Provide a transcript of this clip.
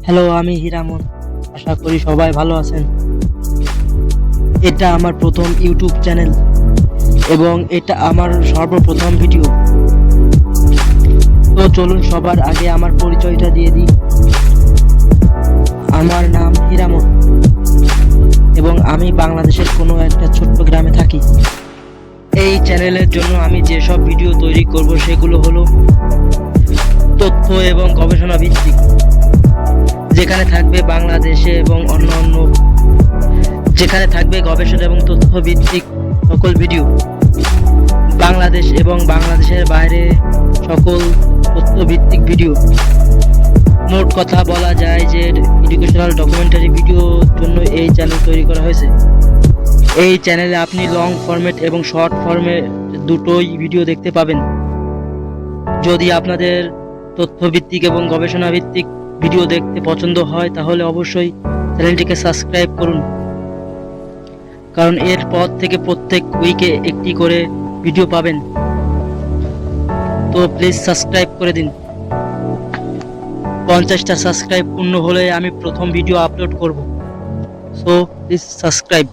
Hello, আমি হীরামন। আশা করি সবাই ভালো আছেন। এটা আমার প্রথম ইউটিউব চ্যানেল এবং এটা আমার সর্বপ্রথম ভিডিও। তো চলুন সবার আগে আমার পরিচয়টা দিয়ে দিই। আমার নাম হীরামন এবং আমি বাংলাদেশের কোনো একটা ছোট্ট গ্রামে থাকি। এই চ্যানেলের জন্য আমি যেসব ভিডিও তৈরি করব সেগুলো হলো তথ্য এবং গবেষণা ভিত্তিক, যেখানে থাকবে বাংলাদেশে এবং অন্যান্য যেখানে থাকবে গবেষণা এবং তথ্য ভিত্তিক সকল ভিডিও, বাংলাদেশ এবং বাংলাদেশের বাইরে সকল তথ্য ভিত্তিক ভিডিও। মোট কথা বলা যায় যে এডুকেশনাল ডকুমেন্টারি ভিডিওর জন্য এই চ্যানেল তৈরি করা হয়েছে। এই চ্যানেলে আপনি লং ফরম্যাট এবং শর্ট ফরম্যাট দুটোই ভিডিও দেখতে পাবেন। যদি আপনাদের তথ্য ভিত্তিক এবং গবেষণা ভিত্তিক ভিডিও দেখতে পছন্দ হয় তাহলে অবশ্যই চ্যানেলটিকে সাবস্ক্রাইব করুন, কারণ এরপর থেকে প্রত্যেক উইকে একটি করে ভিডিও পাবেন। তো প্লিজ সাবস্ক্রাইব করে দিন। 50টা সাবস্ক্রাইব পূর্ণ হলে আমি প্রথম ভিডিও আপলোড করব। So please subscribe.